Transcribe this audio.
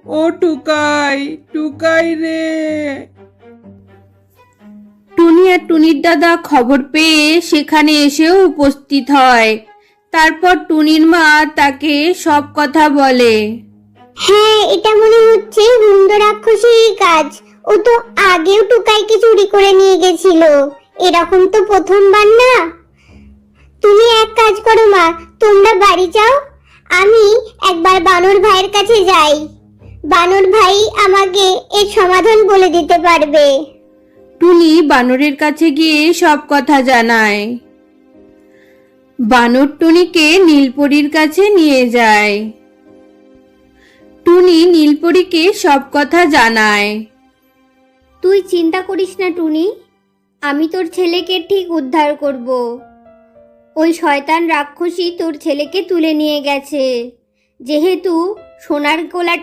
ও টুকাই, টুকাই রে। টুনি আর টুনির দাদা খবর পেয়ে সেখানে এসেও উপস্থিত হয়। তারপর টুনির মা তাকে সব কথা বলে। হ্যাঁ, এটা মনে হচ্ছে হুন্ড রাক্ষসীর কাজ। ও তো আগেও টুকাইকে চুরি করে নিয়ে গেছিল, এরকম তো প্রথমবার না। তুমি এক কাজ করো মা, তোমরা বাড়ি যাও, আমি একবার বানর ভাইয়ের কাছে যাই। বানর ভাই আমাকে এর সমাধান বলে দিতে পারবে। টুনি বানরের কাছে গিয়ে সব কথা জানায়। বানর টুনিকে নীলপরীর কাছে নিয়ে যায়। টুনি নীলপরীকে সব কথা জানায়। তুই চিন্তা করিস না টুনি, আমি তোর ছেলেকে ঠিক উদ্ধার করব। ওই শয়তান রাক্ষসী তোর ছেলেকে তুলে নিয়ে গেছে। যেহেতু সোনার গোলাটা